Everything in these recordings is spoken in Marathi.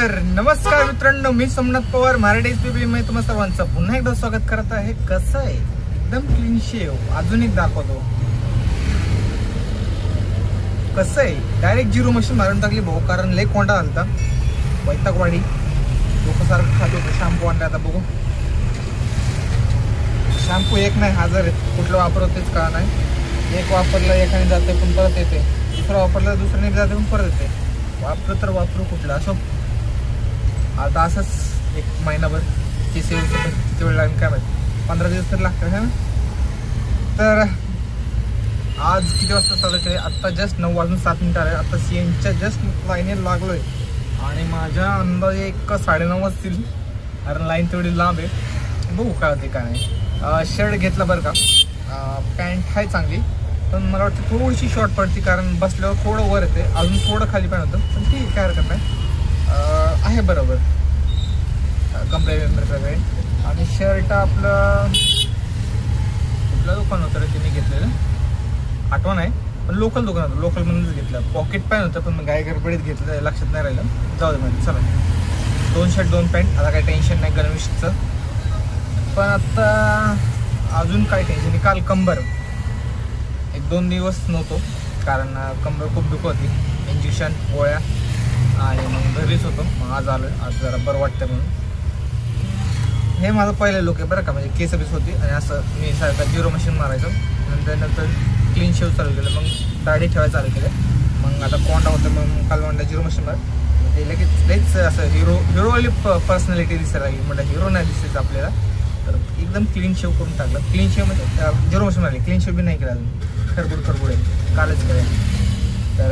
तर नमस्कार मित्रांनो, मी सोमनाथ पवार मराठी एसपीबी मध्ये तुम्हा सर्वांचं पुन्हा एकदा स्वागत करत आहे। कसं आहे, एकदम क्लीन शेव। अजून एक दाखवतो कसं आहे। डायरेक्ट जीरो मशीन मारून टाकली भाऊ, कारण लय कोंडा आलता वैतागवाडी। लोक सारखं खात होतं शॅम्पू आणला। आता बघू, शॅम्पू एक नाही हजार आहेत, कुठलं वापरतेच का नाही। एक वापरलं एकाने जाते पण परत येते, दुसरं वापरलं दुसऱ्याने जाते पण परत येते। वापरू तर वापरू कुठलं असो। आता असंच एक महिनाभर ती सेव किती वेळ लागेल काय माहिती, 15 दिवस तर लागतात है ना। तर आज किती वाजता चालू केले, आत्ता जस्ट 9:07 आले। आता CNच्या जस्ट लाईनीला लागलोय आणि माझ्या अंदाजे 9:30 वाजतील, कारण लाईन तेवढी लांब आहे। बघू काय होते काय नाही। शर्ट घेतला बरं का, पॅन्ट आहे चांगली, पण मला वाटतं थोडीशी शॉर्ट पडते, कारण बसल्यावर थोडं वर येते, अजून थोडं खाली पॅन्ट होतं, पण ती काय हरकत नाही आहे बरोबर कपडे सगळे। आणि शर्ट आपलं कुठलं दुकान होतं रे तिने घेतलेलं आठवण आहे, पण लोकल दुकान होतं, लोकलमधूनच घेतलं। पॉकेट पॅन्ट होतं पण मग गाय गडबडीत घेतलं, लक्षात नाही राहिलं, जाऊ दे म्हणजे चला। 2 शर्ट 2 पॅन्ट, आता काही टेन्शन नाही गरमिशीचं। पण आता अजून काय टेन्शन नाही। काल कंबर 1-2 दिवस नव्हतो, कारण कंबर खूप दुखत होती, इंजेक्शन गोळ्या, आणि मग घरीच होतो। मग आज आलो, आज जरा बरं वाटतं म्हणून। हे माझं पहिलं लोक आहे बरं का, म्हणजे केस बीस होती आणि असं मी सारखं जीरो मशीन मारायचं, नंतर क्लीन शेव चालू केलं, मग दाढी ठेवायला चालू केलं। मग आता कोंडा होतं, मग काल म्हणलं जीरो मशीन मार, ते लगेच असं हिरोवाली पर्सनॅलिटी दिसायला लागली। म्हटलं हिरो नाही दिसायचं आपल्याला, तर एकदम क्लीन शेव करून टाकलं। क्लीन शेव म्हणजे जीरो मशीन मारली, क्लीन शेव बी नाही केला अजून, खरबूड आहे, कालच करेल। तर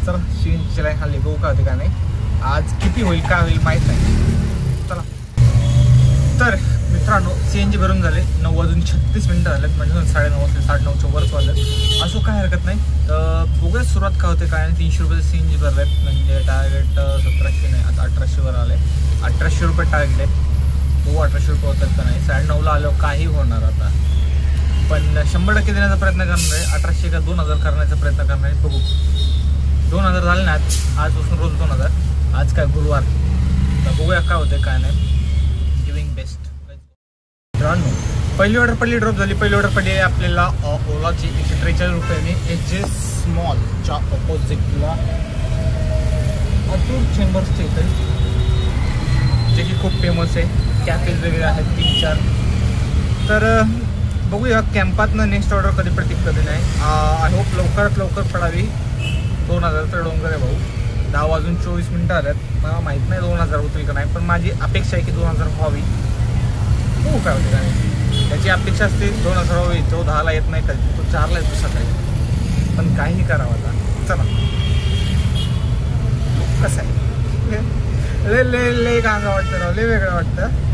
चला CNची लाईन हल्ली, बघू काय होते काय नाही। आज किती होईल काय होईल माहीत नाही, चला। तर मित्रांनो, CNG भरून झाले, 9:36 झालेत, म्हणजे 9:30 वाजले, 9:30च्या वरच वाजलेत, असो काय हरकत नाही। तर बघूया सुरुवात काय होते काय नाही। 300 रुपये CNG भरलेत, म्हणजे टार्गेट 1700 नाही, आता 1800 वर आले। 1800 रुपये टार्गेट आहे, बघू 1800 रुपये होतात का नाही। 9:30ला आलो, काही होणार आता, पण 100% देण्याचा प्रयत्न करणार आहे। 1800 का 2000 करण्याचा प्रयत्न करणार आहे, बघू। 2000 झाले ना आजपासून, रोज 2000। आज काय गुरुवार, तर बघूया काय होते काय नाही। गिविंग बेस्ट मित्रांनो। पहिली ऑर्डर पडली, ड्रॉप झाली। पहिली ऑर्डर पडली आपल्याला ओलाची 143 रुपयाने, HS मॉलच्या ऑपोजिटला अतुल चेंबर्सचे इथे, जे की खूप फेमस आहे, कॅफेज वगैरे आहेत 3-4। तर बघूया कॅम्पातनं नेक्स्ट ऑर्डर कधी पडते कधी नाही। आय होप लवकरात लवकर पडावी। 2000 तर डोंगर आहे भाऊ, 10:24 आल्यात, मला माहीत नाही 2000 होतील का नाही, पण माझी अपेक्षा आहे की 2000 व्हावी। हो काय होते का नाही, त्याची अपेक्षा असते 2000 व्हावी। तो 10ला येत नाही कधी, तो 4ला येतो सकाळी, पण काहीही करावं आता, चला। कसं आहे, लय कांगा वाटतं ना, लय वेगळं वाटतं।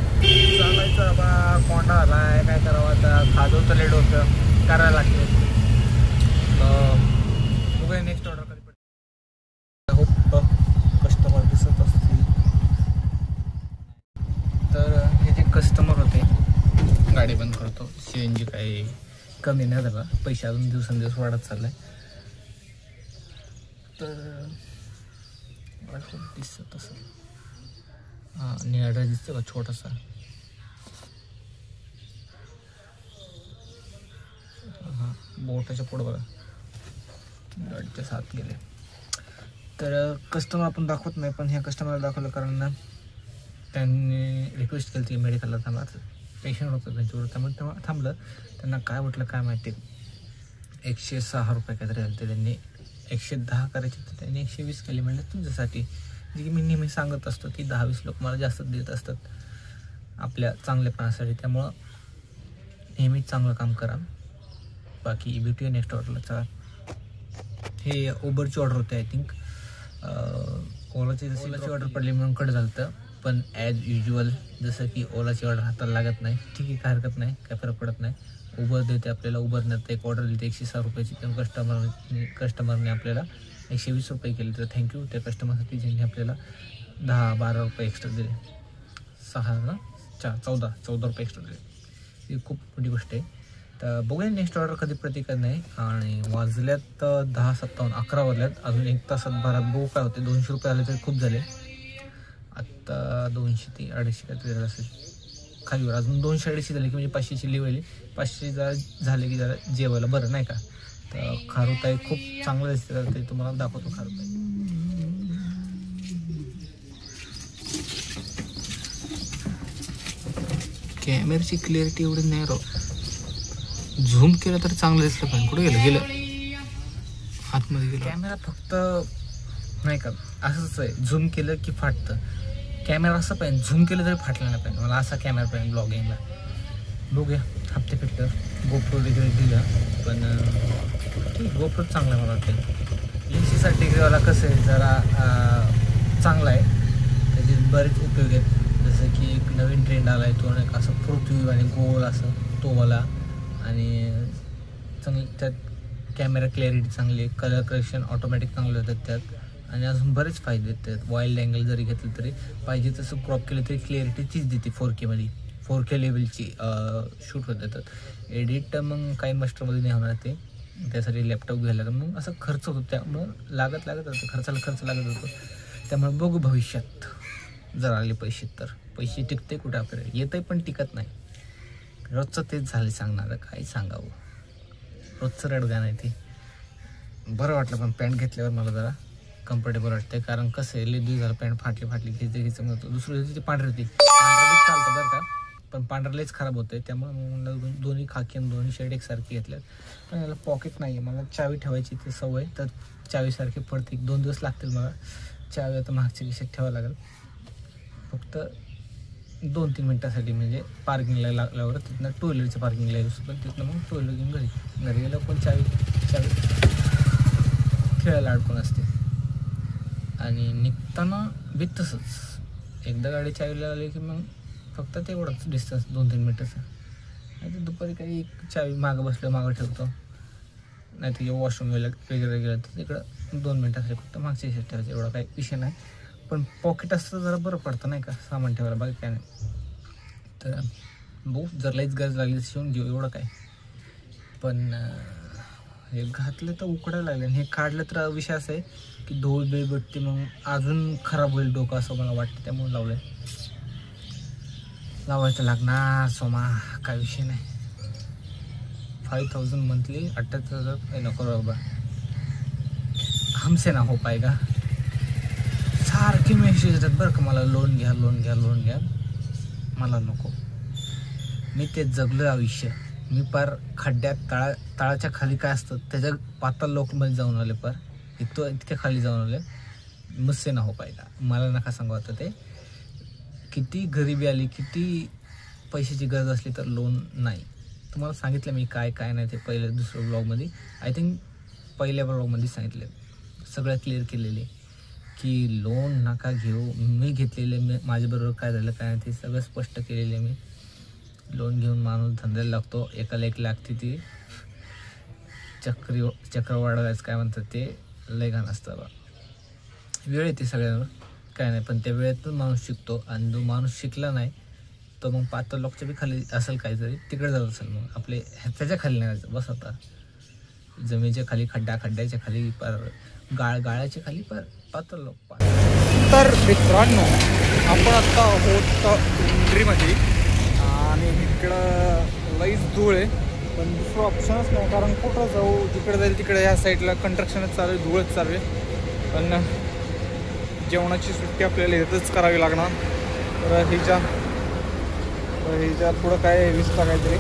चालायचं बाबा, कोंडा आलाय, काय करावं आता, खाजो तर लेट होतं, करायला लागते। बघूया नेक्स्ट ऑर्डर कधी पडते। होप कस्टमर दिसत असतील। तर हे जे कस्टमर होते, गाडी बंद करतो। CNG काही कमी नाही झाला, पैसे अजून दिवसेंदिवस वाढत चाललाय। तर दिसत असेल, हां निळा दिसतो का छोटासा, हां बोटाच्या पुढं बघा, गाडीच्या साथ गेले। तर कस्टमर आपण दाखवत नाही, पण ह्या कस्टमरला दाखवलं, कारण ना त्यांनी रिक्वेस्ट केली की मेडिकलला थांबायचं, पेशंट होतं त्यांच्यावर, त्यामुळे तेव्हा थांबलं। त्यांना काय वाटलं काय माहिती, 106 रुपये काहीतरी झाले, ते त्यांनी 110 करायचे, तर त्यांनी 120 केले। म्हणजे तुमच्यासाठी, जे की मी नेहमी सांगत असतो की 10-20 लोक मला जास्त देत असतात आपल्या चांगलेपणासाठी, त्यामुळं नेहमीच चांगलं काम करा। बाकी भेटूया नेक्स्ट ऑर्डरला, चला। हे उबरची ऑर्डर होते, आय थिंक ओलाची ऑर्डर पडली म्हणून कट झालं होतं, पण ॲज युज्युअल जसं की ओलाची ऑर्डर हाताला लागत नाही, ठीक आहे, काय हरकत नाही, काय फरक पडत नाही। उबर देते आपल्याला, उबरनं एक ऑर्डर दिली 106 रुपयाची, त्या कस्टमरने आपल्याला 120 रुपये केले, तर थँक्यू त्या कस्टमरसाठी, ज्यांनी आपल्याला 10-12 रुपये एक्स्ट्रा दिले, 6 ना 14 रुपये एक्स्ट्रा दिले, ही खूप मोठी गोष्ट आहे। तर बघूया नेक्स्ट ऑर्डर कधी प्रतिकार नाही। आणि वाजल्यात 10:57, 11 वाजल्यात, अजून 1 तासात भरात बघू काय होते। 200 रुपये आले तरी खूप झाले। आता 200 ते 250 काहीतरी झालं असेल खालीवर. अजून 200-250 झाले की म्हणजे 500ची लेवल. 500 जरा झाले की जरा जेवायला बरं नाही का. तर खारुताई खूप चांगलं दिसते, तर ते तुम्हाला दाखवतो खारुताई. कॅमेऱ्याची क्लिअरिटी एवढी नाही राव. झूम केलं तर चांगलं दिसलं पण कुठे गेलं आतमध्ये गेलं. कॅमेरा फक्त नाही का असंच आहे, झूम केलं की फाटतं. कॅमेरा असं पाहिजे, झूम केलं तरी फाटलं नाही पाहिजे. मला असा कॅमेरा पाहिजे ब्लॉगिंगला. बघूया हप्ते फिटलं गोप्रो वगैरे दिलं, पण गोप्रो चांगला मला वाटतं. 80-60 डिग्रीवाला कसं आहे जरा चांगला आहे, त्याचे बरेच उपयोग आहेत. जसं की एक नवीन ट्रेंड आला आहे तो नाही का, असं पृथ्वी आणि गोल असं तोवाला, आणि चांगली त्यात कॅमेरा क्लॅरिटी चांगली आहे, कलर करेक्शन ऑटोमॅटिक चांगले होतात त्यात, आणि अजून बरेच फायदे आहेत त्यात. वाईल्ड अँगल जरी घेतलं तरी पाहिजे तसं क्रॉप केलं तरी क्लिअरिटी तीच देते 4K मध्ये. 4K लेवलची शूट होत येतात. एडिट मग काही मास्टरमध्ये नाही होणार ते, त्यासाठी लॅपटॉप घ्यायला लागेल. मग असं खर्च होतो, त्यामुळं लागत होतं, खर्चाला खर्च लागत होतो. त्यामुळे बघू भविष्यात जर आले पैसे तर. पैसे टिकते कुठे आपल्याला, येतही पण टिकत नाही. रोजचं तेच झालं सांगणार, काही सांगावं. रोजचं रडगा नाही ते. बरं वाटलं पण पॅन्ट घेतल्यावर मला जरा कम्फर्टेबल वाटते. कारण कसं आहे, लेडीज झालं पॅन्ट फाटली घ्यायचं म्हणतो. दुसरी होती ती पांढरी होती, पांढरच चालतं बरं का, पण पांढरलेच खराब होते. त्यामुळे मग दोन्ही खाकी आणि दोन्ही शर्ट एकसारखी घेतल्यात. पण याला पॉकेट नाही आहे, मला चावी ठेवायची ती सवय, तर चावीसारखी पडते. 1-2 दिवस लागतील मला चावी आता मागच्या खिशात ठेवावं लागेल. फक्त 2-3 मिनटासाठी, म्हणजे पार्किंगला लागल्यावर तिथनं टू व्हीलरच्या पार्किंगला येऊ शकतो. तिथनं मग टू व्हीलर घेऊन घरी गेलं पण चावी खेळायला अडकून असते. आणि निघताना बी तसंच, एकदा गाडी चावीला आली की मग फक्त तेवढंच डिस्टन्स 2-3 मिनटाचं. नाही तर दुपारी काही एक चावी मागं बसलं मागं ठेवतो, नाही तर वॉशरूम वगैरे गेलं तर तिकडं 2 मिनटासाठी फक्त मागच्या दिवशी ठेवायचं. एवढा काही विषय नाही, पण पॉकेट असतं जरा बरं पडतं नाही का सामान ठेवायला, बाकी काय नाही. तर बघू, जर लईच गरज लागली तर शिवून घेऊ, एवढं काय. पण हे घातलं तर उकडायला लागले, आणि हे काढलं तर विषय असा आहे की धूळ बिळ भेटते, मग अजून खराब होईल डोकं असं मला वाटतं. त्यामुळे लावायचं लागणार सोमा, काय विषय नाही. 5000 मंथली, 78,000 नको बाबा, हमसे ना हो पाएगा. सारखे मेसेज येतात बरं का मला, लोन घ्या. मला नको. मी ते जगलं आयुष्य. मी पार खड्ड्यात तळाच्या खाली काय असतं त्याच्या पाताळ लोकमध्ये जाऊन आले, पार इतके खाली जाऊन आले. मुझसे ना हो पाएगा. मला नका सांगू आता ते. किती गरिबी आली, किती पैशाची गरज असली तर लोन नाही. तुम्हाला सांगितलं मी काय नाही ते पहिल्या दुसऱ्या ब्लॉगमध्ये, आय थिंक पहिल्या ब्लॉगमध्ये सांगितले, सगळं क्लिअर केलेले की लोन नका घेऊ. मी घेतलेले, माझ्याबरोबर काय झालं काय नाही ते सगळं स्पष्ट केलेले मी. लोन घेऊन माणूस धंद्याला लागतो, एकाला 1 लागते ती चक्र वाढवायचं काय म्हणतात ते, लय घाण असतं बा. वेळ येते सगळ्यांवर काय नाही, पण त्या वेळेतून माणूस शिकतो. आणि जो माणूस शिकला नाही तो मग पातळ लोकच्या बी खाली असेल काहीतरी, तिकडे जात असेल. मग आपले त्याच्या खाली नाही जायचं बस. आता जमिनीच्या खाली खड्ड्याच्या खाली, पार गाळ्याच्या खाली पार पातळ लोक. तर मित्रांनो, आपण आता आहोत पिंपरीमध्ये, आणि इकडं लईच धूळ आहे, पण दुसरं ऑप्शनच नाही. कारण कुठं जाऊ, जिकडे जाईल तिकडे ह्या साईडला कंस्ट्रक्शनच चालू आहे, धूळच चालू आहे. पण जेवणाची सुट्टी आपल्याला इथंच करावी लागणार. तर हिच्या पुढं काय विस्तार काहीतरी,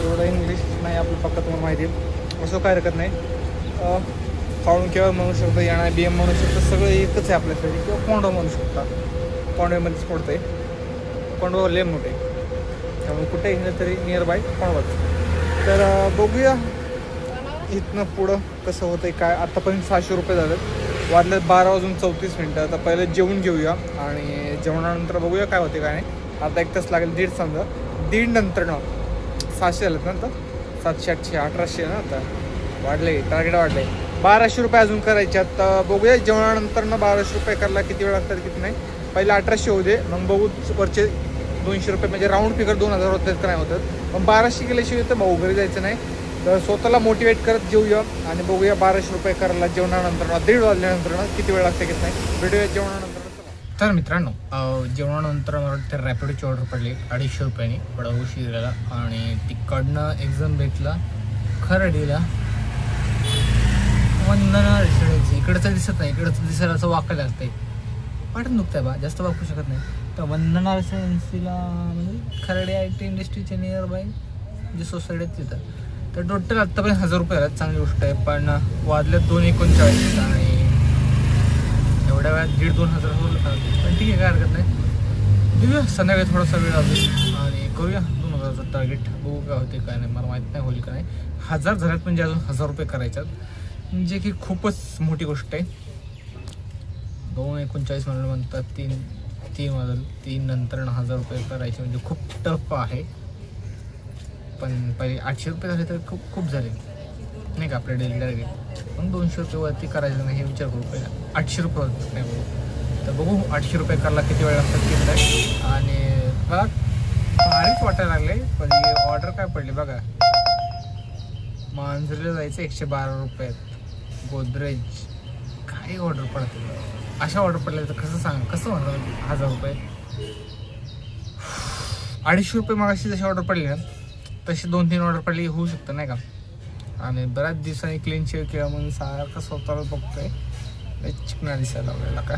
एवढं इंग्लिश नाही आपलं पक्का तुम्हाला माहिती आहे. असं काय हरकत नाही. फाळून केव्हा म्हणू शकतो, येणार BM म्हणू शकतो, सगळं एकच आहे आपल्यासाठी. किंवा कोंडवा म्हणू शकता, कोंडव्यामध्येच पडतं आहे. कोंडवा लय मोठे, त्यामुळे कुठे गेलं तरी नियर बाय कोंडवाच. तर बघूया इथनं पुढं कसं होतं आहे काय. आत्तापर्यंत 600 रुपये झालेत, वाजले 12:34. आता पहिलं जेवून घेऊया, आणि जेवणानंतर बघूया काय होते काय नाही. आता 1 तास लागेल, 1.5 समजा. 1.5 नंतर ना 600 झालेत ना, आता 700, 800, 1800 ना, आता वाढले, टार्गेट वाढले. 1200 रुपये अजून करायचे. आता बघूया जेवणानंतर ना 1200 रुपये करायला किती वेळ लागतात किती नाही. पहिला 1800 होऊ दे, मग बघू वरचे 200 रुपये, म्हणजे राऊंड फिगर 2000 होतात का नाही होतात. पण 1200 केल्याशिवाय तर भाऊ घरी जायचं नाही. तर स्वतःला मोटिवेट करत जेऊया, आणि बघूया 1200 रुपये करायला जेवणानंतर ना 1:30 वाजल्यानंतर ना किती वेळ लागते किती नाही. भेटूया जेवणानंतर. तर मित्रांनो, जेवणानंतर मला वाटतं रॅपिडोची ऑर्डर पडली 250 रुपयांनी, थोडा उशीर झाला. आणि तिकडनं एक्झाम भेटला खरडीला वंदना रेसिडेन्सी. इकडचं दिसत नाही, इकडचं दिसायला असं वाकायला लागतंय, पाठून दुखतंय बा, जास्त वाकू शकत नाही. तर वंदना रेसिडेन्सीला म्हणजे खरडे IT इंडस्ट्रीच्या नियर बाय जे सोसायटी आहे तिथं. तर टोटल आत्तापर्यंत 1000 रुपये आला, चांगली गोष्ट आहे. पण वाजल्यात 2:39 आणि एवढ्या वेळात 1,500-2,000 पण ठीक आहे, काय हरकत नाही. देऊया संध्याकाळी थोडासा वेळ अजून आणि करूया 2,000चं टार्गेट. बघू काय होते काय नाही, मला माहीत नाही होईल का नाही. 1000 झाल्यात म्हणजे अजून 1000 रुपये करायच्यात, जे की खूपच मोठी गोष्ट आहे. 2:39 म्हणतात 3 वाजल, 3 नंतर 1000 रुपये करायचे म्हणजे खूप टफ आहे. पण पहिले 800 रुपये झाले तर खूप झाले नाही का आपल्या डेली टार्गेट. पण 200 रुपये वरती करायचं नाही हे विचार करू पहिला. 800 रुपये नाही बघू, तर बघू 800 रुपये करायला किती वेळ लागतात किती नाही. आणि बघा भारीच वाटायला लागले. पण ऑर्डर काय पडली बघा, मांजरीला जायचं 112 रुपयात, गोदरेज. काय ऑर्डर पडते, अशा ऑर्डर पडल्या तर कसं सांगा, कसं म्हणणार 1000 रुपये. 250 रुपये मागाशी जशी ऑर्डर पडली ना तशी 2-3 ऑर्डर पडली होऊ शकतं नाही का. आणि बऱ्याच दिवसांनी क्लीन शेव केला म्हणून सारखं स्वतःला बघतोय, चिकना दिसायला लागलेला का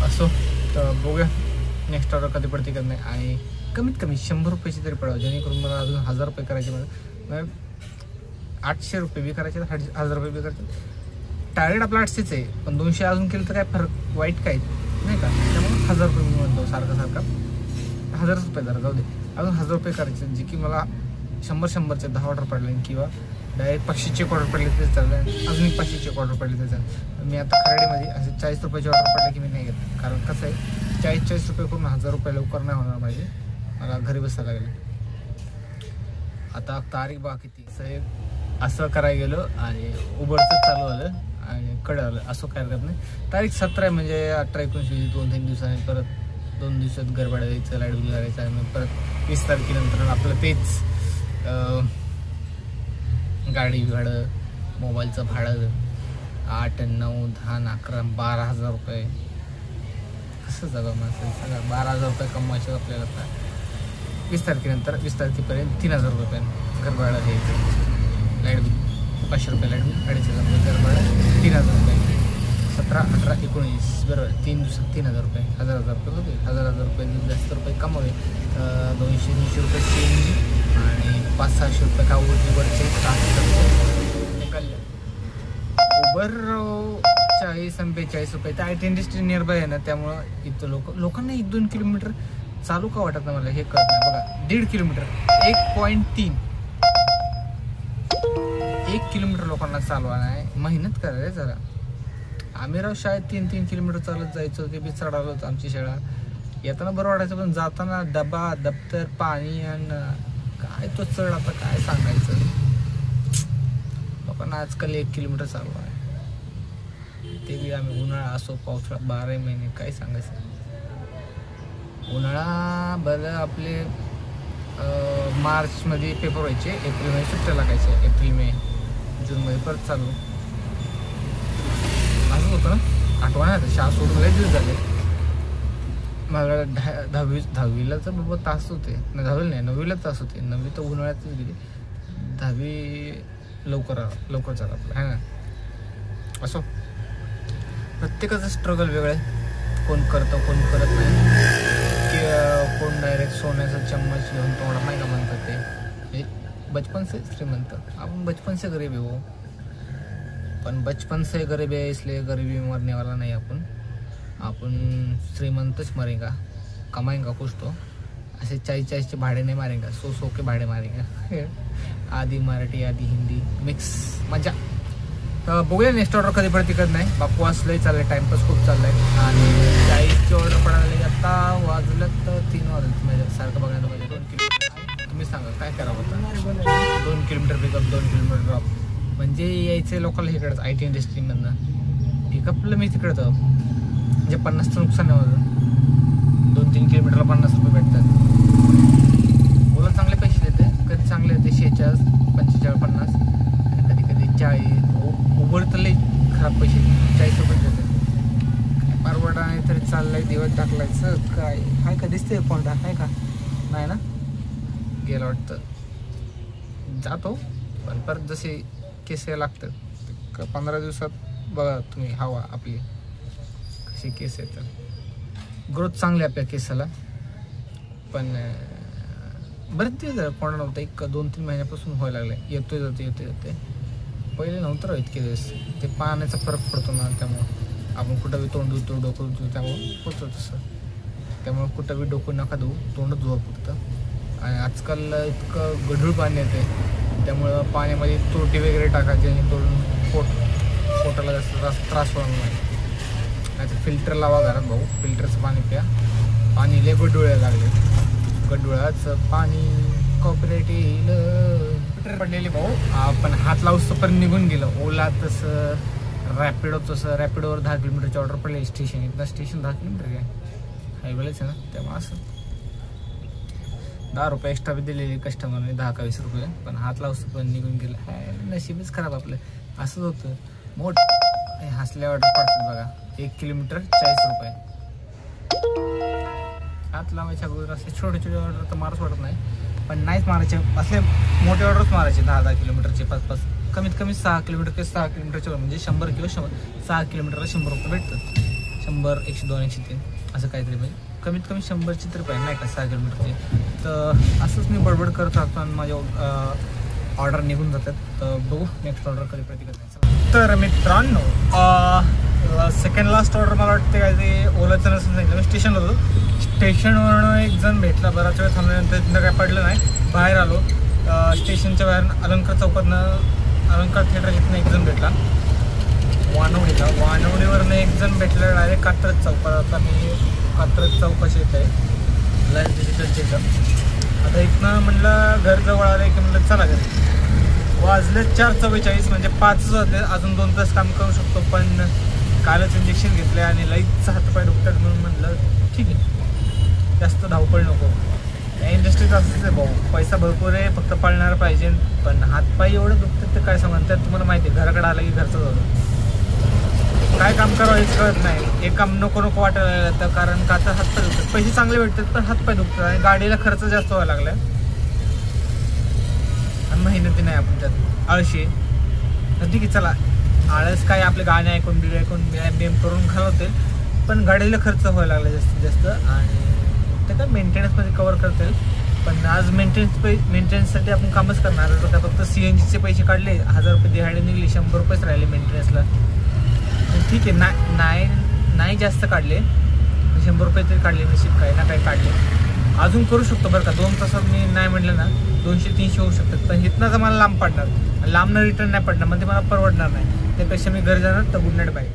असो. तर बघूया नेक्स्ट ऑर्डर कधी पडते कधी नाही. आणि कमीत कमी 100 रुपयाची तरी पडावं, जेणेकरून मला अजून 1000 रुपये करायचे. मला 800 रुपये बी करायचे, 1000 रुपये बी करायचे. टार्गेट आपला 800च आहे, पण 200 अजून केलं तर काय फरक वाईट काय नाही का. त्यामुळे 1000 रुपये मी म्हणतो सारखं 1000 रुपये जरा जाऊ दे, अजून 1000 रुपये करायचे, जे की मला 100-100चे 10 ऑर्डर पडले किंवा डायरेक्ट 500चे ऑर्डर पडले तरी चाललं. अजून 500चे ऑर्डर पडले तरी चालेल. मी आता खरडेमध्ये असे 40 रुपयाचे ऑर्डर पडले की मी नाही घेत, कारण कसं आहे 40 रुपये करून 1000 रुपये लवकर नाही होणार पाहिजे, मला घरी बसायला लागेल. आता तारीख बा किती असं करायला गेलो आणि उबरचं चालू आलं आणि कळलं असं काय करत नाही. तारीख 17 म्हणजे 18-19 2-3 दिवसांनी परत 2 दिवसात गरबाडा द्यायचं, लाईट बिल लागायचं. आणि मग परत 20 तारखेनंतर आपलं तेच गाडी भाडं, मोबाईलचं भाडं 8, 9, 10, 11, 12,000 रुपये. कसं जगावं माणसं सांगा. 12,000 रुपये कमवायचे आपल्याला. 20 तारखेनंतर 20 तारखेपर्यंत 3,000 रुपये गरबाडा द्यायचं, लाईट बिल 500 रुपये लाईट बिल, 2,500 रुपये गरबाडा, 3,000 रुपये. 17, 18, 19 बरोबर 3 दिवसात 3,000 रुपये, 1,000 रुपये होते. 1,000 रुपये जास्त रुपये कमवले. 200-300 रुपये CNG आणि 500-600 रुपये का उबरचे निघाले. उबर 40-45 रुपये. तर IT इंडस्ट्री नियर बाय आहे ना, त्यामुळं इथं लोकांना 1-2 किलोमीटर चालू का वाटत नाही मला हे कळत नाही. बघा 1.5 किलोमीटर 1.3 किलोमीटर लोकांना चालवा नाही, मेहनत करायला जरा. आम्ही राव शाळेत 3-3 किलोमीटर चालत जायचो, ते बी चढावलं होतं आमची शाळा. येताना बरं वाटायचं, पण जाताना डबा, दप्तर, पाणी आणि काय तो चढ आता काय सांगायचं. लोकांना आजकाल 1 किलोमीटर चालवा आहे, ते बी आम्ही उन्हाळा असो पावसाळा 12 महिने काय सांगायचं. उन्हाळा बरं आपले मार्चमध्ये पेपर व्हायचे, एप्रिलमध्ये सुट्ट्या लागायच्या, एप्रिल मे जूनमध्ये परत चालू असं होतं ना. आठवण आहे शाळा सोडून लय दिवस झाले मला. 10वीला तर बाबा तास होते, 10वीला नाही 9वीला तास होते. 9वी तर उन्हाळ्यातच गेली, 10वी लवकर चालू आपलं आहे ना. असो प्रत्येकाचं स्ट्रगल वेगळं आहे, कोण करतं कोण करत नाही. की कोण डायरेक्ट सोन्याचा चम्मच घेऊन तोंडात नाही का म्हणतात ते बचपन से श्रीमंत. आपण बचपन से गरीब हो, पण बचपन से गरीब है इसलिए गरीबी में मरने वाला नहीं. आपण श्रीमंतच मरेगा, कमाएगा कुछ तो. असे 40-40चे भाडे नाही मारेगा, 100 के भाडे मारेगा. आधी मराठी आधी हिंदी मिक्स मजा. तर बघूया नेक्स्ट ऑर्डर कधी पडते कधी नाही. बकवास लय चाललंय, टाइमपास खूप चाललाय. आणि 40ची ऑर्डर पडायला आता वाजलं तर 3 वाजलं म्हणजे सारखं बघायला पाहिजे. 2 किलोमीटर तुम्ही सांगा काय करावं होतं. 2 किलोमीटर पिकअप, 2 किलोमीटर ड्रॉप. म्हणजे यायचे लोकांना इकडंच IT इंडस्ट्रीमधनं पिकअपला मी तिकडं म्हणजे 50चं नुकसान आहे माझं. 2-3 किलोमीटरला 50 रुपये भेटतात. ओला चांगले पैसे देते, कधी चांगले देते 46, 45, 50 आणि कधी 40. उबर तर लई खराब पैसे 40 रुपये देते. परवा चाललंय दिवस टाकलायचं काय आहे का दिसतंय कोंडा आहे का नाही ना गेलं वाटतं जातो पण परत जसे केस लागतात 15 दिवसात बघा तुम्ही हवा आपली कशी केस येतात ग्रोथ चांगली आपल्या केसाला पण बरेच दिवस कोंडा नव्हता 1-2-3 महिन्यापासून व्हायला लागले येते पहिले नव्हतं राहत इतके दिवस ते पाण्याचा फरक पडतो ना त्यामुळं आपण कुठं बी तोंड धुतो डोकं धुतो त्यामुळं होतं तसं त्यामुळे कुठं बी डोकं नका धुवू तोंड धुवा फक्त आणि आजकाल इतकं गढूळ पाणी येते त्यामुळं पाण्यामध्ये तुरटी वगैरे टाका जेणेकरून पोटाला जास्त त्रास होणार नाही तर फिल्टर लावा घरात भाऊ फिल्टरचं पाणी प्या पाणी लय गढुळे लागले गढुळाचं पाणी कॉपरेट येईल पडलेले भाऊ पण हात लावूस्तोपर्यंत निघून गेलं ओला तसं रॅपिडोवर 10 किलोमीटरची ऑर्डर पडले स्टेशन इथं स्टेशन 10 किलोमीटर काय हायवेलाच आहे ना त्यामुळे असं 10 रुपये एक्स्ट्रा बी दिलेले कस्टमरने 10-20 रुपये पण हात लावूस्तोपर्यंत निघून गेलं हाय नशीबच खराब आपलं असंच होतं मोठ हसल्या ऑर्डर पडतात बघा 1 किलोमीटर 40 रुपये हात लावायच्या अगोदर असे छोटे ऑर्डर तर मारच वाटत नाही पण नाहीच मारायचे असले मोठे ऑर्डरच मारायचे 10 किलोमीटरचे 5 कमीत कमी 6 किलोमीटर ते 6 किलोमीटरचे म्हणजे 100 किलो 6 किलोमीटरला 100 रुपये भेटतात 100 102 103 असं काहीतरी पाहिजे कमीत कमी 100ची तरी पाहिजे नाही का 6 किलोमीटरचे तर असंच मी बडबड करत राहतो आणि माझ्या ऑर्डर निघून जातात तर बघू नेक्स्ट ऑर्डर कधी प्रतिकार तर मित्रांनो सेकंड लास्ट ऑर्डर मला वाटते काय ते ओलाचं नसून सांगितलं मी स्टेशनला होतो स्टेशनवरून एक जण भेटला बराच वेळ थांबल्यानंतर तिथं काय पडलं नाही बाहेर आलो स्टेशनच्या बाहेर अलंकार चौकातनं अलंकार थिएटर इथनं एक जण भेटला वानवडीवरनं एक जण भेटला डायरेक्ट कात्रज चौकात आता मी कात्रज चौकाशी येत आहे लाईफ डिजिटलचे इथं आता इथनं म्हटलं घर जवळ आलं की म्हटलं चला घरी वाजले 4:44 म्हणजे 5 वाजले अजून 2 तास काम करू शकतो पण कालच इंजेक्शन घेतले आणि लाईटचा हातपाय दुखतात म्हणून म्हटलं ठीक आहे जास्त धावपळ नको या इंडस्ट्रीत असंच आहे भाऊ पैसा भरपूर आहे फक्त पळणार पाहिजे पण हातपाय एवढं दुखतात तर काय सांगणार त्यात तुम्हाला माहिती आहे घराकडे आलं की घरचं झालं काय काम करावं हेच कळत नाही हे काम नको वाटायला लागतं कारण का तर हातपाय दुखतात पैसे चांगले भेटतात पण हातपाय दुखतात आणि गाडीला खर्च जास्त व्हायला लागला आणि मेहनती नाही आपण त्यात आळशी तर ठीक आहे चला आळस काय आपले गाणे ऐकून बेम करून घालवतील पण गाडीला खर्च व्हायला लागला जास्तीत जास्त आणि ते काय मेंटेनन्समध्ये कवर करता येईल पण आज मेंटेनन्ससाठी आपण कामच करणार तर काय फक्त CNGचे पैसे काढले 1000 रुपये दिहाडी निघली 100 रुपयेच राहिले मेंटेनन्सला ठीक आहे नाही जास्त काढले 100 रुपये तरी काढले नशीब काही ना काही काढले अजून करू शकतो बरं का 2 तासात मी नाही म्हटलं ना 200-300 होऊ शकतात पण इथनं तर मला लांब पडणार लांबनं रिटर्न नाही पडणार म्हणजे मला परवडणार नाही त्यापेक्षा मी घरी जाणार तर गुड नाईट बाय